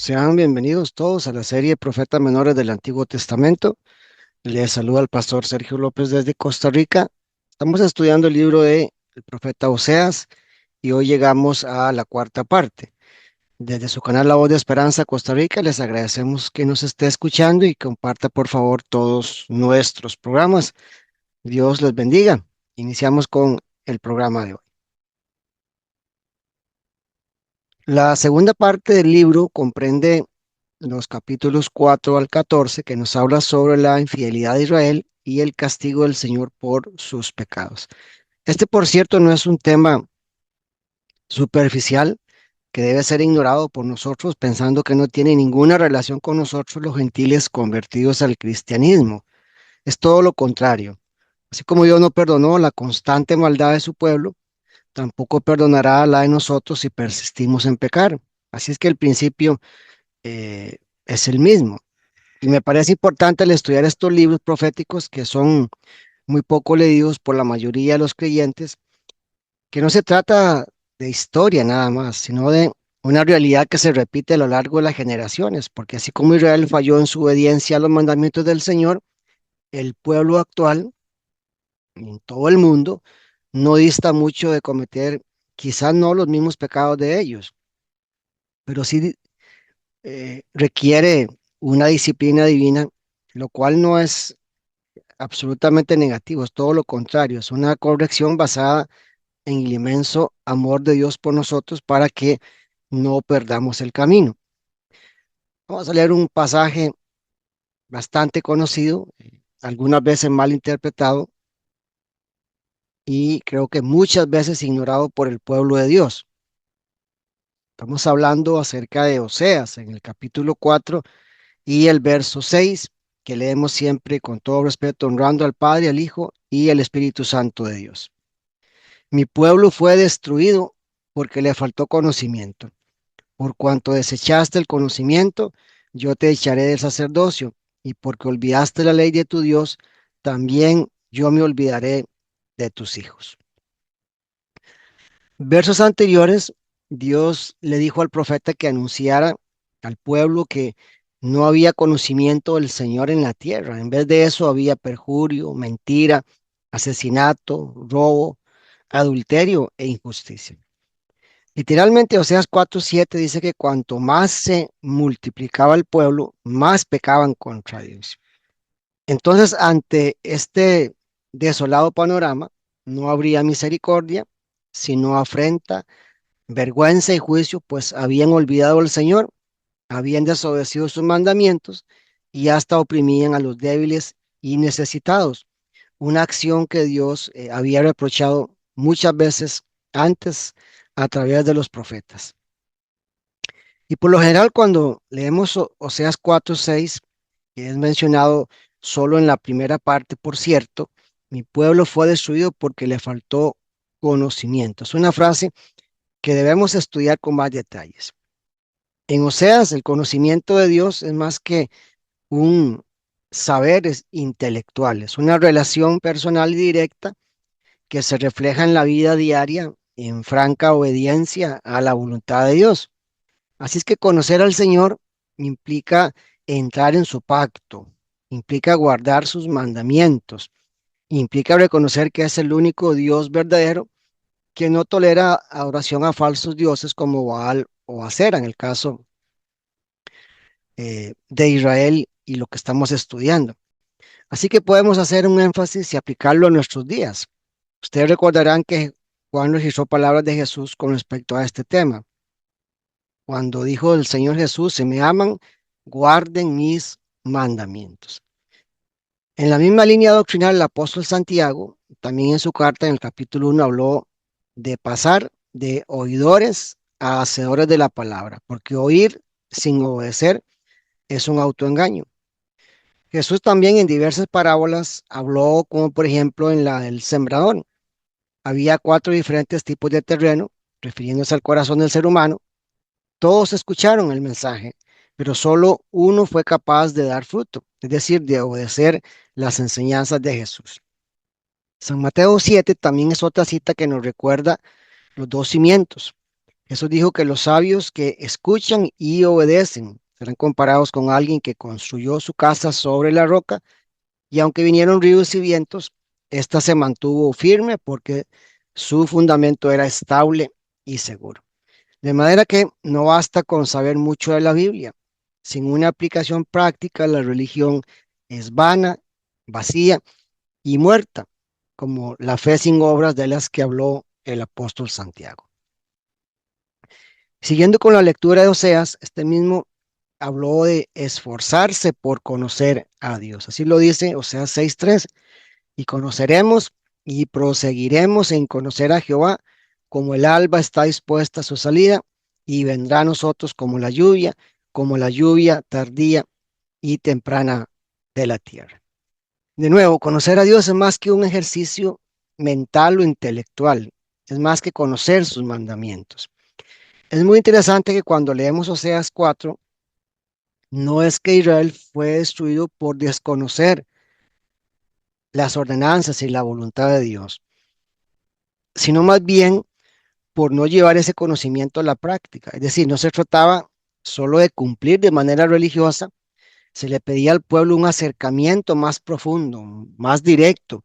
Sean bienvenidos todos a la serie Profetas Menores del Antiguo Testamento. Les saluda el pastor Sergio López desde Costa Rica. Estamos estudiando el libro de el profeta Oseas y hoy llegamos a la cuarta parte. Desde su canal La Voz de Esperanza Costa Rica les agradecemos que nos esté escuchando y comparta por favor todos nuestros programas. Dios les bendiga. Iniciamos con el programa de hoy. La segunda parte del libro comprende los capítulos 4 al 14, que nos habla sobre la infidelidad de Israel y el castigo del Señor por sus pecados. Este, por cierto, no es un tema superficial que debe ser ignorado por nosotros pensando que no tiene ninguna relación con nosotros los gentiles convertidos al cristianismo. Es todo lo contrario. Así como Dios no perdonó la constante maldad de su pueblo, tampoco perdonará la de nosotros si persistimos en pecar. Así es que el principio es el mismo. Y me parece importante al estudiar estos libros proféticos que son muy poco leídos por la mayoría de los creyentes, que no se trata de historia nada más, sino de una realidad que se repite a lo largo de las generaciones, porque así como Israel falló en su obediencia a los mandamientos del Señor, el pueblo actual en todo el mundo no dista mucho de cometer quizás no los mismos pecados de ellos, pero sí requiere una disciplina divina, lo cual no es absolutamente negativo, es todo lo contrario, es una corrección basada en el inmenso amor de Dios por nosotros para que no perdamos el camino. Vamos a leer un pasaje bastante conocido, algunas veces mal interpretado y creo que muchas veces ignorado por el pueblo de Dios. Estamos hablando acerca de Oseas en el capítulo 4 y el verso 6, que leemos siempre con todo respeto, honrando al Padre, al Hijo y al Espíritu Santo de Dios. Mi pueblo fue destruido porque le faltó conocimiento. Por cuanto desechaste el conocimiento, yo te echaré del sacerdocio, y porque olvidaste la ley de tu Dios, también yo me olvidaré de tus hijos. Versos anteriores, Dios le dijo al profeta que anunciara al pueblo que no había conocimiento del Señor en la tierra. En vez de eso había perjurio, mentira, asesinato, robo, adulterio e injusticia. Literalmente, Oseas 4:7 dice que cuanto más se multiplicaba el pueblo, más pecaban contra Dios. Entonces, ante este desolado panorama, no habría misericordia, sino afrenta, vergüenza y juicio, pues habían olvidado al Señor, habían desobedecido sus mandamientos y hasta oprimían a los débiles y necesitados. Una acción que Dios había reprochado muchas veces antes a través de los profetas. Y por lo general, cuando leemos Oseas 4:6, que es mencionado solo en la primera parte, por cierto, mi pueblo fue destruido porque le faltó conocimiento. Es una frase que debemos estudiar con más detalles. En Oseas, el conocimiento de Dios es más que un saber intelectual, es una relación personal y directa que se refleja en la vida diaria en franca obediencia a la voluntad de Dios. Así es que conocer al Señor implica entrar en su pacto, implica guardar sus mandamientos, implica reconocer que es el único Dios verdadero que no tolera adoración a falsos dioses como Baal o Acera, en el caso de Israel y lo que estamos estudiando. Así que podemos hacer un énfasis y aplicarlo a nuestros días. Ustedes recordarán que Juan registró palabras de Jesús con respecto a este tema. Cuando dijo el Señor Jesús, si me aman, guarden mis mandamientos. En la misma línea doctrinal, el apóstol Santiago, también en su carta en el capítulo 1, habló de pasar de oidores a hacedores de la palabra, porque oír sin obedecer es un autoengaño. Jesús también en diversas parábolas habló, como por ejemplo en la del sembrador. Había cuatro diferentes tipos de terreno, refiriéndose al corazón del ser humano. Todos escucharon el mensaje, pero solo uno fue capaz de dar fruto, es decir, de obedecer las enseñanzas de Jesús. San Mateo 7 también es otra cita que nos recuerda los dos cimientos. Jesús dijo que los sabios que escuchan y obedecen serán comparados con alguien que construyó su casa sobre la roca y aunque vinieron ríos y vientos, ésta se mantuvo firme porque su fundamento era estable y seguro. De manera que no basta con saber mucho de la Biblia. Sin una aplicación práctica, la religión es vana, vacía y muerta, como la fe sin obras de las que habló el apóstol Santiago. Siguiendo con la lectura de Oseas, este mismo habló de esforzarse por conocer a Dios. Así lo dice Oseas 6:3. Y conoceremos y proseguiremos en conocer a Jehová, como el alba está dispuesta a su salida, y vendrá a nosotros como la lluvia tardía y temprana de la tierra. De nuevo, conocer a Dios es más que un ejercicio mental o intelectual, es más que conocer sus mandamientos. Es muy interesante que cuando leemos Oseas 4, no es que Israel fue destruido por desconocer las ordenanzas y la voluntad de Dios, sino más bien por no llevar ese conocimiento a la práctica. Es decir, no se trataba solo de cumplir de manera religiosa, se le pedía al pueblo un acercamiento más profundo, más directo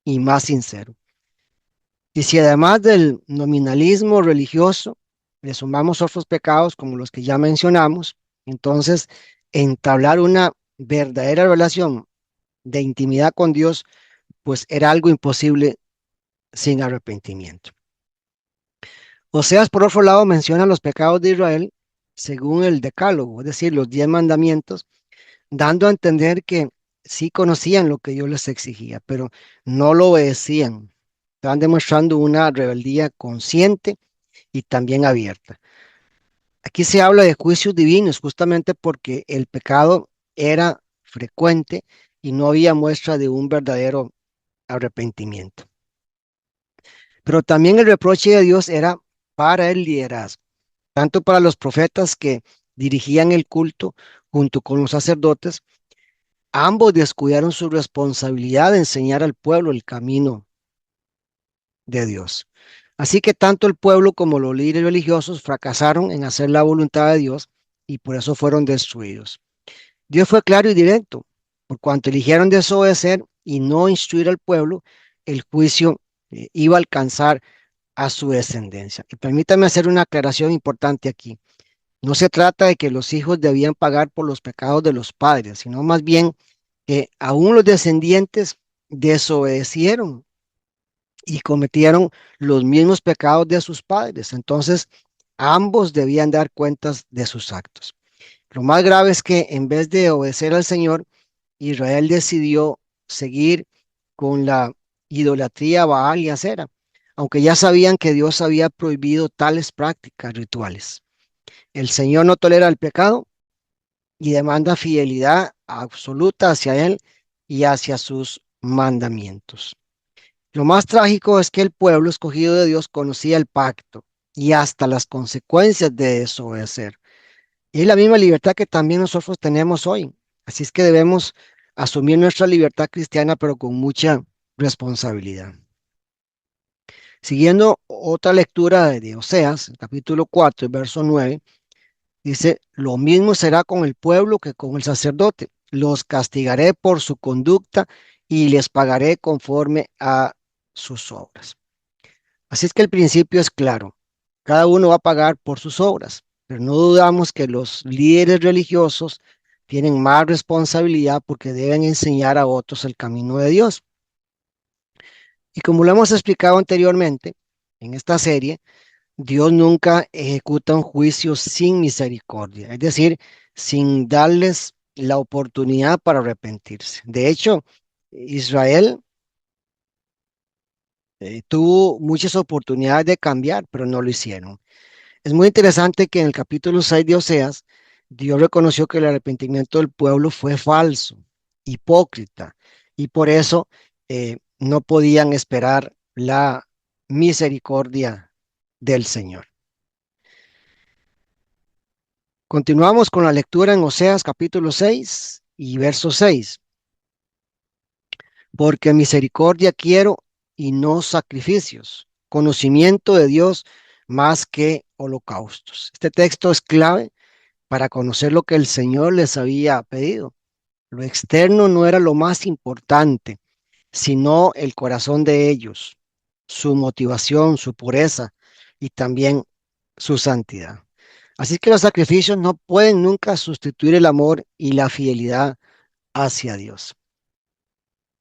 y más sincero. Y si además del nominalismo religioso le sumamos otros pecados como los que ya mencionamos, entonces entablar una verdadera relación de intimidad con Dios, pues era algo imposible sin arrepentimiento. Oseas, por otro lado, menciona los pecados de Israel según el Decálogo, es decir, los 10 mandamientos, dando a entender que sí conocían lo que Dios les exigía, pero no lo obedecían. Estaban demostrando una rebeldía consciente y también abierta. Aquí se habla de juicios divinos justamente porque el pecado era frecuente y no había muestra de un verdadero arrepentimiento. Pero también el reproche de Dios era para el liderazgo, tanto para los profetas que dirigían el culto junto con los sacerdotes. Ambos descuidaron su responsabilidad de enseñar al pueblo el camino de Dios. Así que tanto el pueblo como los líderes religiosos fracasaron en hacer la voluntad de Dios y por eso fueron destruidos. Dios fue claro y directo. Por cuanto eligieron desobedecer y no instruir al pueblo, el juicio iba a alcanzar a su descendencia. Y permítame hacer una aclaración importante aquí. No se trata de que los hijos debían pagar por los pecados de los padres, sino más bien que aún los descendientes desobedecieron y cometieron los mismos pecados de sus padres. Entonces, ambos debían dar cuentas de sus actos. Lo más grave es que en vez de obedecer al Señor, Israel decidió seguir con la idolatría Baal y Acera, aunque ya sabían que Dios había prohibido tales prácticas rituales. El Señor no tolera el pecado y demanda fidelidad absoluta hacia Él y hacia sus mandamientos. Lo más trágico es que el pueblo escogido de Dios conocía el pacto y hasta las consecuencias de desobedecer. Y es la misma libertad que también nosotros tenemos hoy. Así es que debemos asumir nuestra libertad cristiana, pero con mucha responsabilidad. Siguiendo otra lectura de Oseas, capítulo 4, verso 9. Dice, lo mismo será con el pueblo que con el sacerdote. Los castigaré por su conducta y les pagaré conforme a sus obras. Así es que el principio es claro. Cada uno va a pagar por sus obras, pero no dudamos que los líderes religiosos tienen más responsabilidad porque deben enseñar a otros el camino de Dios. Y como lo hemos explicado anteriormente en esta serie, Dios nunca ejecuta un juicio sin misericordia, es decir, sin darles la oportunidad para arrepentirse. De hecho, Israel tuvo muchas oportunidades de cambiar, pero no lo hicieron. Es muy interesante que en el capítulo 6 de Oseas, Dios reconoció que el arrepentimiento del pueblo fue falso, hipócrita, y por eso no podían esperar la misericordia del Señor. Continuamos con la lectura en Oseas capítulo 6 y verso 6. Porque misericordia quiero y no sacrificios, conocimiento de Dios más que holocaustos. Este texto es clave para conocer lo que el Señor les había pedido. Lo externo no era lo más importante, sino el corazón de ellos, su motivación, su pureza y también su santidad. Así que los sacrificios no pueden nunca sustituir el amor y la fidelidad hacia Dios,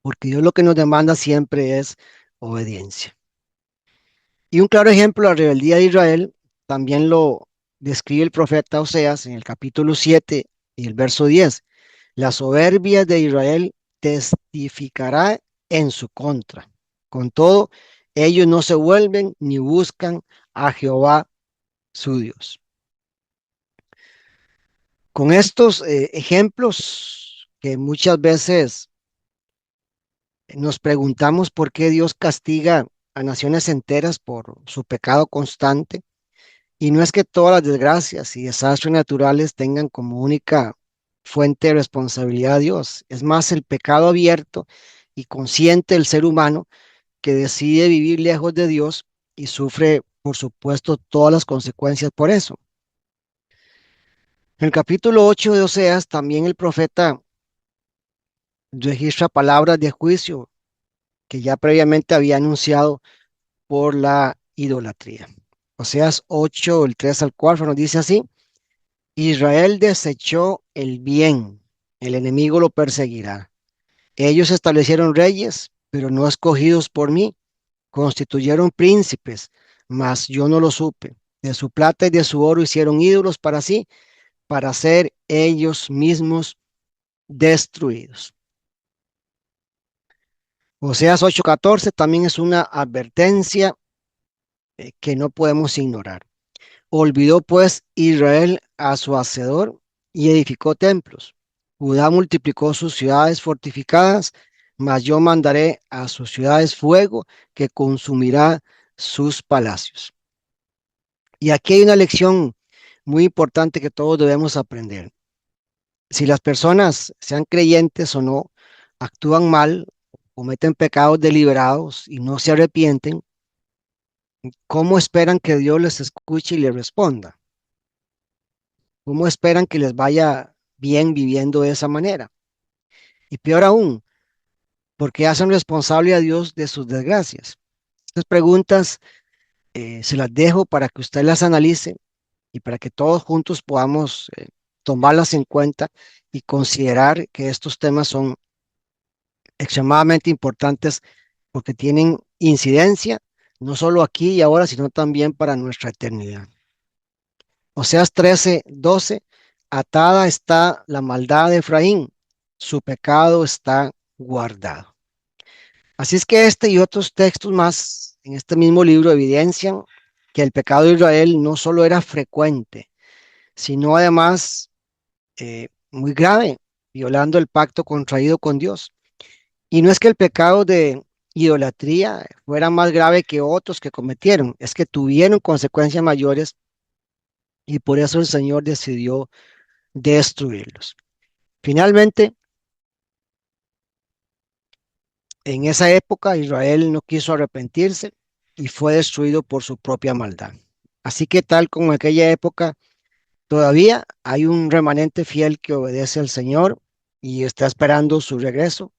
porque Dios lo que nos demanda siempre es obediencia. Y un claro ejemplo de la rebeldía de Israel también lo describe el profeta Oseas en el capítulo 7 y el verso 10. La soberbia de Israel testificará en su contra. Con todo, ellos no se vuelven ni buscan a Jehová su Dios. Con estos ejemplos que muchas veces nos preguntamos por qué Dios castiga a naciones enteras por su pecado constante. Y no es que todas las desgracias y desastres naturales tengan como única fuente de responsabilidad a Dios. Es más el pecado abierto y consciente del ser humano que decide vivir lejos de Dios y sufre, por supuesto, todas las consecuencias por eso. En el capítulo 8 de Oseas, también el profeta registra palabras de juicio que ya previamente había anunciado por la idolatría. Oseas 8, el 3 al 4 nos dice así: Israel desechó el bien, el enemigo lo perseguirá. Ellos establecieron reyes, pero no escogidos por mí, constituyeron príncipes, mas yo no lo supe. De su plata y de su oro hicieron ídolos para sí, para ser ellos mismos destruidos. Oseas 8:14 también es una advertencia que no podemos ignorar. Olvidó pues Israel a su hacedor y edificó templos. Judá multiplicó sus ciudades fortificadas, mas yo mandaré a sus ciudades fuego que consumirá sus palacios. Y aquí hay una lección muy importante que todos debemos aprender. Si las personas, sean creyentes o no, actúan mal, cometen pecados deliberados y no se arrepienten, ¿cómo esperan que Dios les escuche y les responda? ¿Cómo esperan que les vaya bien viviendo de esa manera? Y peor aún, ¿por qué hacen responsable a Dios de sus desgracias? Estas preguntas se las dejo para que usted las analice y para que todos juntos podamos tomarlas en cuenta y considerar que estos temas son extremadamente importantes porque tienen incidencia no solo aquí y ahora, sino también para nuestra eternidad. Oseas 13:12, atada está la maldad de Efraín, su pecado está guardado. Así es que este y otros textos más en este mismo libro evidencian que el pecado de Israel no solo era frecuente, sino además muy grave, violando el pacto contraído con Dios. Y no es que el pecado de idolatría fuera más grave que otros que cometieron, es que tuvieron consecuencias mayores y por eso el Señor decidió destruirlos. Finalmente, en esa época Israel no quiso arrepentirse y fue destruido por su propia maldad. Así que tal como en aquella época, todavía hay un remanente fiel que obedece al Señor y está esperando su regreso,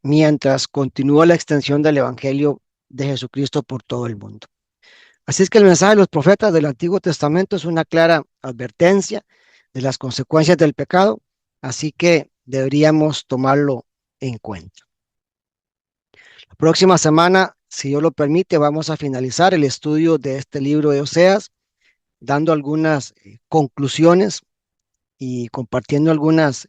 mientras continúa la extensión del Evangelio de Jesucristo por todo el mundo. Así es que el mensaje de los profetas del Antiguo Testamento es una clara advertencia de las consecuencias del pecado, así que deberíamos tomarlo en cuenta. La próxima semana, si Dios lo permite, vamos a finalizar el estudio de este libro de Oseas, dando algunas conclusiones y compartiendo algunos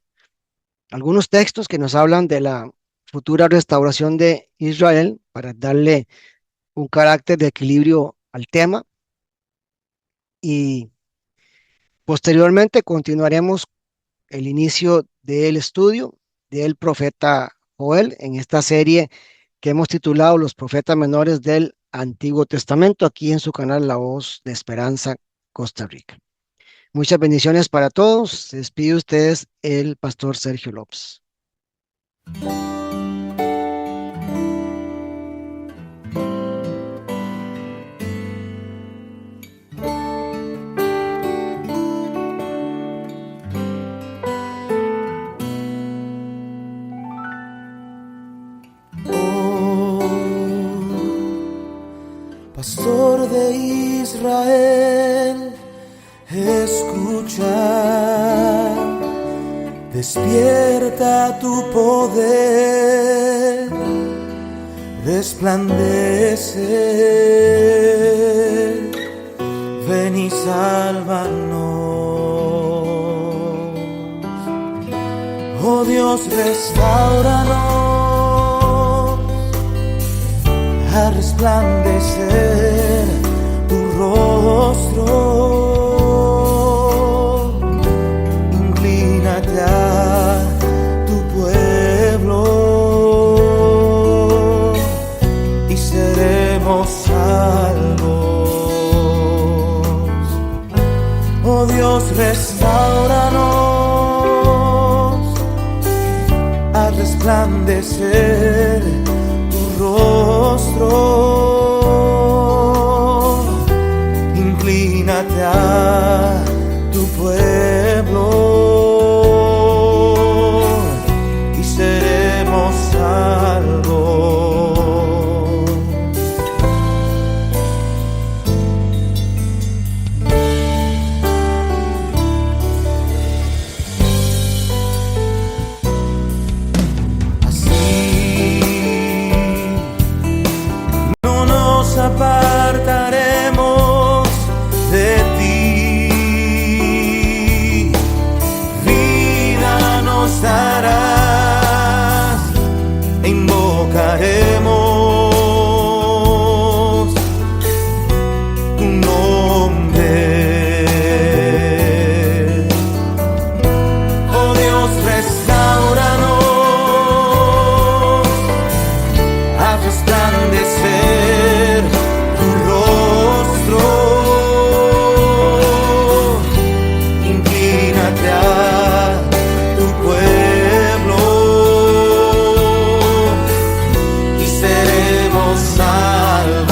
textos que nos hablan de la futura restauración de Israel para darle un carácter de equilibrio al tema. Y posteriormente continuaremos el inicio del estudio del profeta Joel en esta serie que hemos titulado Los profetas menores del Antiguo Testamento, aquí en su canal La Voz de Esperanza, Costa Rica. Muchas bendiciones para todos. Se despide ustedes el pastor Sergio López. Pastor de Israel, escucha, despierta tu poder, resplandece, ven y sálvanos. Oh Dios, restáuranos, a resplandecer tu rostro, inclínate a tu pueblo y seremos salvos. Oh Dios, restáuranos, a resplandecer tu rostro, inclínate a tu pueblo y seremos salvos. Apartaremos de ti, vida nos darás e invocaremos tu nombre. Oh Dios, restáuranos, haz resplandecer tu rostro, inclínate a tu pueblo y seremos salvos.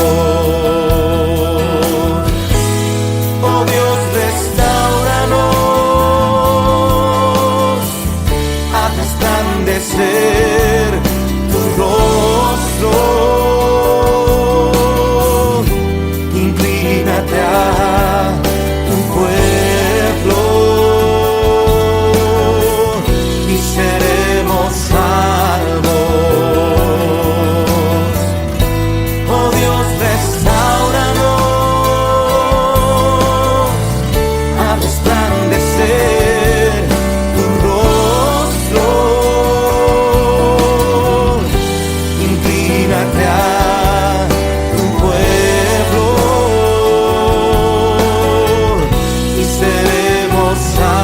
Oh Dios, restáuranos, haz resplandecer tu rostro, inclínate a tu pueblo y seremos salvos. Oh Dios, restáuranos, a resplandecer tu rostro, inclínate a tu pueblo y seremos salvos.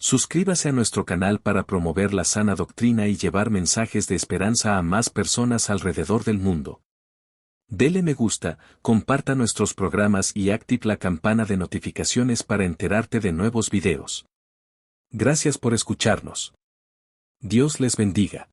Suscríbase a nuestro canal para promover la sana doctrina y llevar mensajes de esperanza a más personas alrededor del mundo. Dele me gusta, comparta nuestros programas y active la campana de notificaciones para enterarte de nuevos videos. Gracias por escucharnos. Dios les bendiga.